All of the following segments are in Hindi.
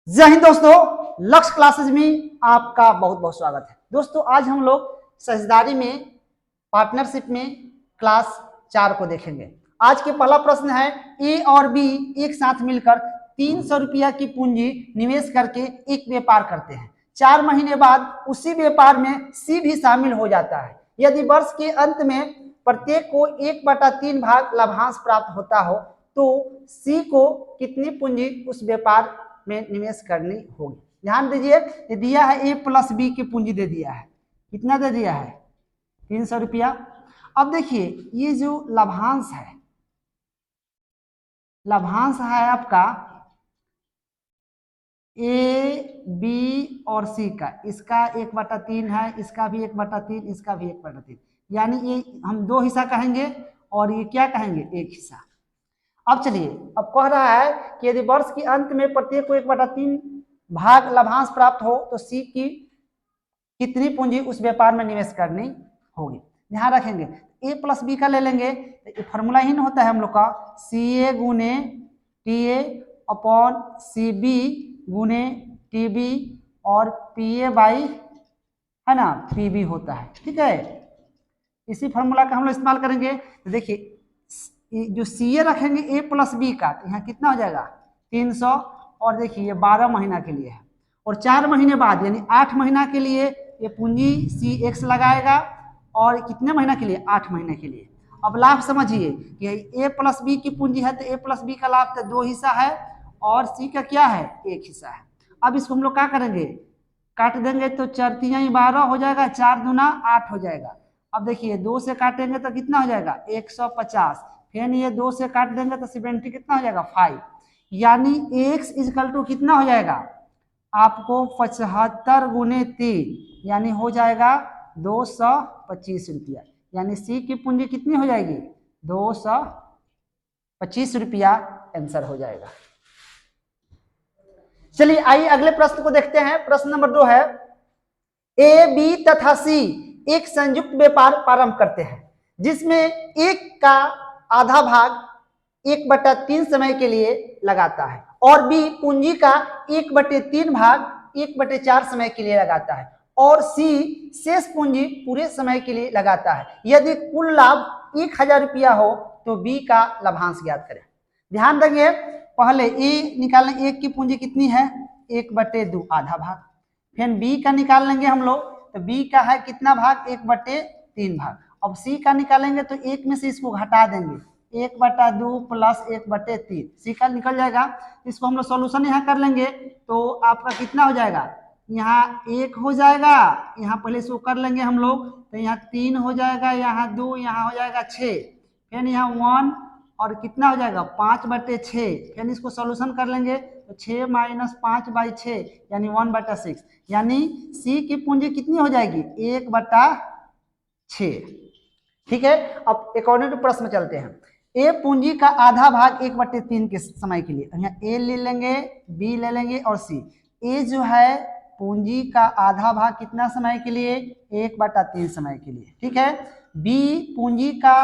जय हिंद दोस्तों, लक्ष्य क्लासेज में आपका बहुत बहुत स्वागत है। दोस्तों आज हम लोग साझेदारी में पार्टनरशिप में क्लास 4 को देखेंगे। आज के पहला प्रश्न है, ए और बी एक साथ मिलकर 300 रुपया की पूंजी निवेश करके एक व्यापार करते हैं। 4 महीने बाद उसी व्यापार में सी भी शामिल हो जाता है। यदि वर्ष के अंत में प्रत्येक को 1/3 भाग लाभांश प्राप्त होता हो तो सी को कितनी पूंजी उस व्यापार में निवेश करनी होगी। ध्यान दीजिए, ये दिया है ए प्लस बी की पूंजी दे दिया है। कितना दे दिया है? 300 रुपया। अब देखिए ये जो लाभांश है, लाभांश है आपका ए बी और सी का, इसका 1/3 है, इसका भी 1/3, इसका भी 1/3, यानी ये हम 2 हिस्सा कहेंगे और ये क्या कहेंगे? 1 हिस्सा। अब चलिए, अब कह रहा है कि यदि वर्ष के अंत में प्रत्येक को 1/3 भाग लाभांश प्राप्त हो तो सी की कितनी पूंजी उस व्यापार में निवेश करनी होगी। ध्यान रखेंगे, ए प्लस बी का ले लेंगे तो ये फॉर्मूला ही ना होता है हम लोग का, सी ए गुने T A upon C B गुने टी बी और पी ए बाई, है ना, पी बी होता है। ठीक है, इसी फॉर्मूला का हम लोग इस्तेमाल करेंगे। तो देखिए जो सी ए रखेंगे ए प्लस बी का, तो यहाँ कितना हो जाएगा? 300। और देखिए ये 12 महीना के लिए है और 4 महीने बाद यानी 8 महीना के लिए ये पूंजी सी एक्स लगाएगा। और कितने महीना के लिए? 8 महीने के लिए। अब लाभ समझिए कि ए प्लस बी की पूंजी है तो ए प्लस बी का लाभ तो 2 हिस्सा है और सी का क्या है? 1 हिस्सा है। अब इसको हम लोग क्या करेंगे? काट देंगे तो 4 3 12 हो जाएगा, 4 दूना 8 हो जाएगा। अब देखिए 2 से काटेंगे तो कितना हो जाएगा? 150। फिर ये 2 से काट देंगे तो 70 कितना हो जाएगा? 5। यानी x इजकल टू कितना हो जाएगा आपको? 75 गुने 3 यानी हो जाएगा 225 रुपया। यानी सी की पूंजी कितनी हो जाएगी? 225 रुपया आंसर हो जाएगा। चलिए आइए अगले प्रश्न को देखते हैं। प्रश्न नंबर 2 है, ए बी तथा सी एक संयुक्त व्यापार प्रारंभ करते हैं जिसमें एक का आधा भाग 1/3 समय के लिए लगाता है और बी पूंजी का 1/3 भाग 1/4 समय के लिए लगाता है और सी शेष पूंजी पूरे समय के लिए लगाता है। यदि कुल लाभ 1000 रुपया हो तो बी का लाभांश ज्ञात करें। ध्यान देंगे, पहले ए निकालने, एक की पूंजी कितनी है? 1/2 आधा भाग। फिर बी का निकाल लेंगे हम लोग, तो बी का है कितना भाग? 1/3 भाग। अब सी का निकालेंगे तो 1 में से इसको घटा देंगे, 1/2 प्लस 1/3, सी का निकल जाएगा। इसको हम लोग सॉल्यूशन यहाँ कर लेंगे तो आपका कितना हो जाएगा? यहाँ 1 हो जाएगा, यहाँ पहले इसको कर लेंगे हम लोग, तो यहाँ 3 हो जाएगा, यहाँ 2, यहाँ हो जाएगा 6, फिर यहाँ 1 और कितना हो जाएगा? 5/6। फिर इसको सॉल्यूशन कर लेंगे तो 6 - 5/6 यानी 1/6। यानी सी की पूंजी कितनी हो जाएगी? 1/6। ठीक है, अब अकॉर्डिंग टू प्रश्न में चलते हैं। ए पूंजी का आधा भाग 1/3 के समय के लिए, यहाँ ए ले लेंगे, बी ले लेंगे और सी। ए जो है पूंजी का आधा भाग कितना समय के लिए? 1/3 समय के लिए। ठीक है, बी पूंजी का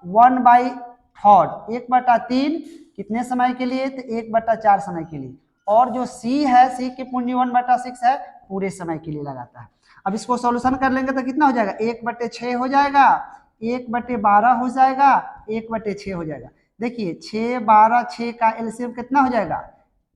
1/3, 1/3 कितने समय के लिए? तो 1/4 समय के लिए। और जो सी है, सी की पूंजी 1/6 है, पूरे समय के लिए लगाता है। अब इसको सॉल्यूशन कर लेंगे तो कितना हो जाएगा? 1/6 हो जाएगा, 1/12 हो जाएगा, 1/6 हो जाएगा। देखिए 6 12 6 का एलसीएम कितना हो जाएगा?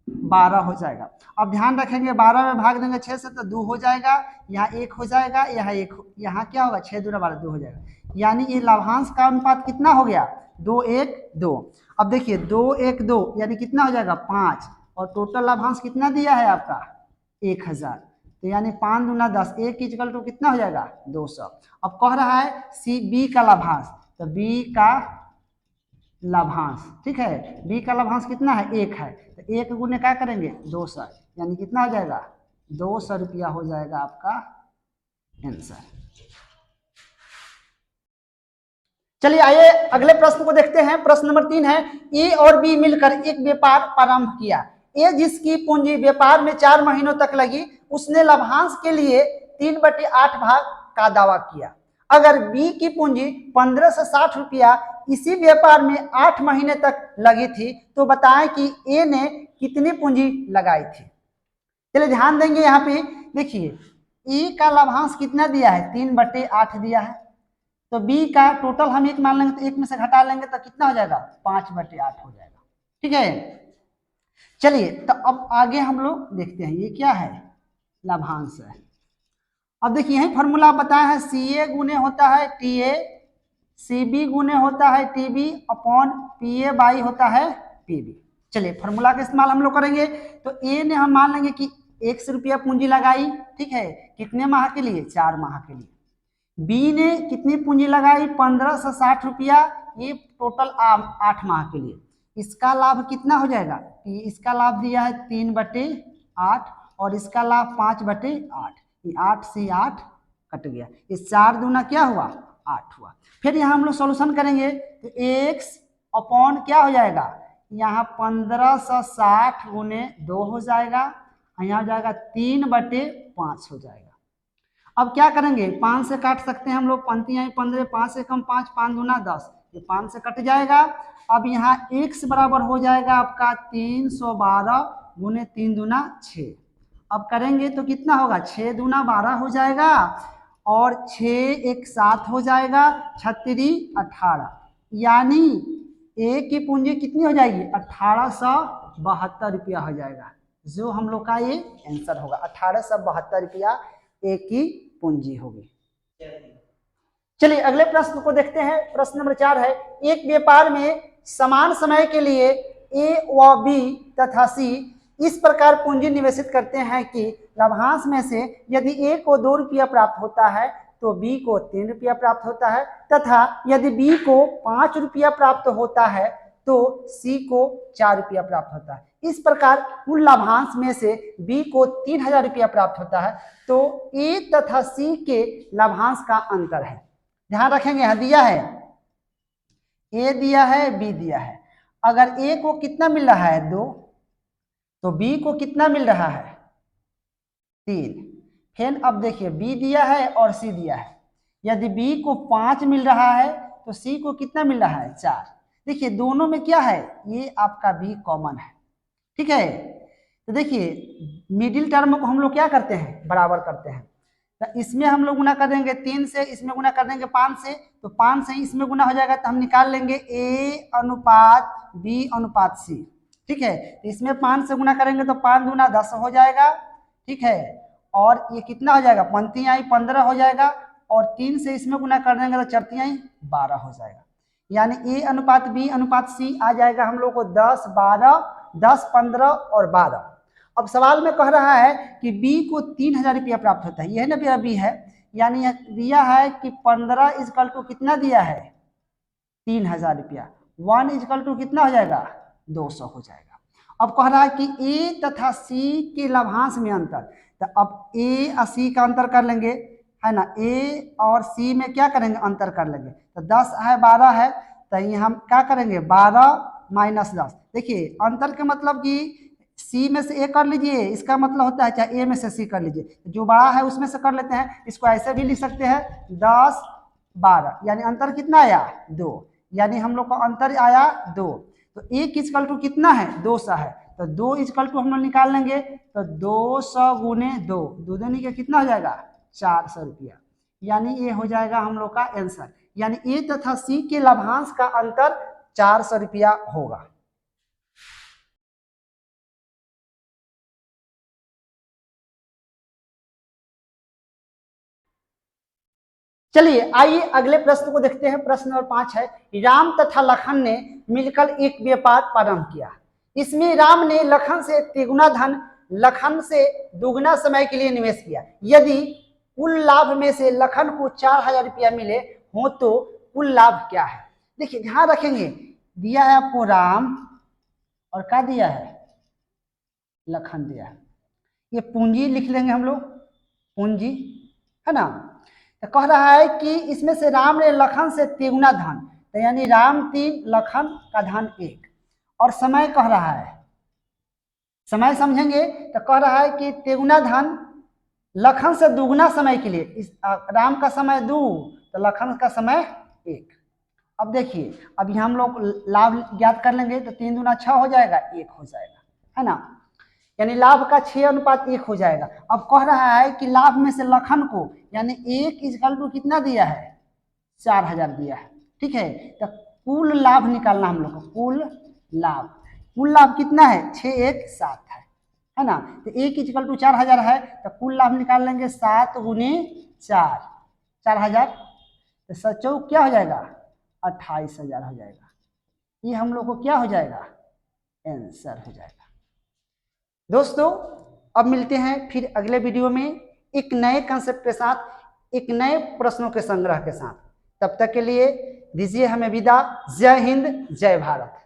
12 हो जाएगा। अब ध्यान रखेंगे 12 में भाग देंगे 6 से तो 2 हो जाएगा, यहाँ 1 हो जाएगा, यहाँ 1, यहाँ क्या होगा? 6 दूना 12, 2 हो जाएगा। यानी ये लाभांश का अनुपात कितना हो गया? 2 1 2। अब देखिए 2 1 2 यानी कितना हो जाएगा? 5। और टोटल लाभांश कितना दिया है आपका? 1000। तो यानी 5 दूना 10, 1 इक्वल टू कितना हो जाएगा? 200। अब कह रहा है सी बी का लाभांश, तो बी का लाभांश, ठीक है, बी का लाभांश कितना है? 1 है, तो 1 गुने क्या करेंगे? 200, यानी कितना हो जाएगा? 200 रुपया हो जाएगा आपका आंसर। चलिए आइए अगले प्रश्न को देखते हैं। प्रश्न नंबर 3 है, ए और बी मिलकर एक व्यापार प्रारंभ किया। ए जिसकी पूंजी व्यापार में 4 महीनों तक लगी, उसने लाभांश के लिए 3/8 भाग का दावा किया। अगर बी की पूंजी 15 से 60 रुपया इसी व्यापार में 8 महीने तक लगी थी तो बताएं कि ए ने कितनी पूंजी लगाई थी। चलिए ध्यान देंगे यहाँ पे, देखिए ए का लाभांश कितना दिया है, 3/8 दिया है, तो बी का टोटल हम 1 मान लेंगे, तो 1 में से घटा लेंगे तो कितना हो जाएगा, 5/8 हो जाएगा। ठीक है, चलिए तो अब आगे हम लोग देखते हैं ये क्या है, लाभांश है। अब देखिए यही फॉर्मूला बताया है, सी ए गुने होता है टी ए, सी बी गुने होता है T B upon P A by होता है पी बी। चलिए फॉर्मूला का इस्तेमाल हम लोग करेंगे। तो ए ने हम मान लेंगे कि 100 रुपया पूंजी लगाई, ठीक है, कितने माह के लिए, 4 माह के लिए। बी ने कितनी पूंजी लगाई, 1560 रुपया, ये टोटल 8 माह के लिए। इसका लाभ कितना हो जाएगा, इसका लाभ दिया है 3/8 और इसका लाभ 5/8, ये 8 से 8 कट गया, इस 4 दूना क्या हुआ, 8 हुआ। फिर यहाँ हम लोग सॉल्यूशन करेंगे तो x अपॉन क्या हो जाएगा, यहाँ 1560 गुने 2 हो जाएगा, यहाँ हो जाएगा 3/5 हो जाएगा। अब क्या करेंगे, 5 से काट सकते हैं हम लोग, पंक्तियां 15, 5 से कम 5, 5 दूना 10, ये 5 से कट जाएगा। अब यहाँ x बराबर हो जाएगा आपका 312 गुने 3 दूना 6। अब करेंगे तो कितना होगा, 6 दूना 12 हो जाएगा और 6 1 7 हो जाएगा, 36 18, यानी ए की पूंजी कितनी हो जाएगी, 1872 रुपया हो जाएगा, जो हम लोग का ये आंसर होगा, 1872 रुपया ए की पूंजी होगी। चलिए अगले प्रश्न को देखते हैं। प्रश्न नंबर 4 है, एक व्यापार में समान समय के लिए ए व बी तथा सी इस प्रकार पूंजी निवेशित करते हैं कि लाभांश में से यदि ए को 2 रुपया प्राप्त होता है तो बी को 3 रुपया प्राप्त होता है, तथा यदि बी को 5 रुपया प्राप्त होता है तो सी को 4 रुपया प्राप्त होता है। इस प्रकार कुल लाभांश में से बी को 3000 रुपया प्राप्त होता है, तो ए तथा सी के लाभांश का अंतर है। ध्यान रखेंगे, यहां दिया है ए दिया है बी दिया है, अगर ए को कितना मिल रहा है 2, तो बी को कितना मिल रहा है 3। फिर अब देखिए बी दिया है और सी दिया है, यदि बी को 5 मिल रहा है तो सी को कितना मिल रहा है 4। देखिए दोनों में क्या है, ये आपका बी कॉमन है, ठीक है। तो देखिए मिडिल टर्म को हम लोग क्या करते हैं, बराबर करते हैं, तो इसमें हम लोग गुना कर देंगे 3 से, इसमें गुना कर देंगे 5 से, तो 5 से इसमें गुना हो जाएगा, तो हम निकाल लेंगे ए अनुपात बी अनुपात सी, ठीक है। तो इसमें 5 से गुना करेंगे तो 5 दूना 10 हो जाएगा, ठीक है, और ये कितना हो जाएगा, पंक्तियां 15 हो जाएगा, और 3 से इसमें गुना कर देंगे तो चरतियां 12 हो जाएगा, यानी ए अनुपात बी अनुपात सी आ जाएगा हम लोग को 10 12 10 15 और 12। अब सवाल में कह रहा है कि बी को 3000 रुपया प्राप्त होता है, यह ना मेरा बी है, यानी दिया है कि 15 इजकल टू कितना दिया है 3000 रुपया, 1 इजकल टू कितना हो जाएगा 200 हो जाएगा। अब कह रहा है कि ए तथा सी के लाभांश में अंतर, तो अब ए और सी का अंतर कर लेंगे, है ना, ए और सी में क्या करेंगे, अंतर कर लेंगे, तो 10 है 12 है, तो ये हम क्या करेंगे 12 माइनस 10। देखिए अंतर के मतलब कि सी में से ए कर लीजिए, इसका मतलब होता है चाहे ए में से सी कर लीजिए, जो बड़ा है उसमें से कर लेते हैं, इसको ऐसे भी लिख सकते हैं 10 12, यानी अंतर कितना आया 2, यानी हम लोग का अंतर आया 2। तो एक इजकल टू कितना है 200 है, तो 2 इजकल टू हम लोग निकाल लेंगे, तो 200 गुने 2 दूनी का कितना हो जाएगा 400 रुपया, यानी ये हो जाएगा हम लोग का आंसर, यानी ए तथा सी के लाभांश का अंतर 400 रुपया होगा। चलिए आइए अगले प्रश्न को देखते हैं। प्रश्न नंबर 5 है, राम तथा लखन ने मिलकर एक व्यापार प्रारंभ किया। इसमें राम ने लखन से तिगुना धन, लखन से दुगना समय के लिए निवेश किया। यदि कुल लाभ में से लखन को 4000 रुपया मिले हो तो कुल लाभ क्या है। देखिए ध्यान रखेंगे, दिया है आपको राम और क्या दिया है लखन दिया है, ये पूंजी लिख लेंगे हम लोग, पूंजी है ना। तो कह रहा है कि इसमें से राम ने लखन से तिगुना धन, तो यानी राम 3 लखन का धन 1, और समय कह रहा है, समय समझेंगे तो कह रहा है कि तिगुना धन लखन से दुगना समय के लिए, इस राम का समय 2 तो लखन का समय 1। अब देखिए अभी हम लोग लाभ ज्ञात कर लेंगे, तो 3 दूना 6 हो जाएगा 1 हो जाएगा, है ना, यानी लाभ का 6:1 हो जाएगा। अब कह रहा है कि लाभ में से लखन को, यानी 1 = कितना दिया है, 4000 दिया है। ठीक है, तो कुल लाभ निकालना हम लोग को, कुल लाभ कितना है, 617 है ना। तो 1 = 4000 है, तो कुल लाभ निकाल लेंगे 7 × 4 4000, तो सचो क्या हो जाएगा, 28000 हो जाएगा। ये हम लोग को क्या हो जाएगा, आंसर हो जाएगा। दोस्तों अब मिलते हैं फिर अगले वीडियो में एक नए कंसेप्ट के साथ, एक नए प्रश्नों के संग्रह के साथ। तब तक के लिए दीजिए हमें विदा। जय हिंद, जय भारत।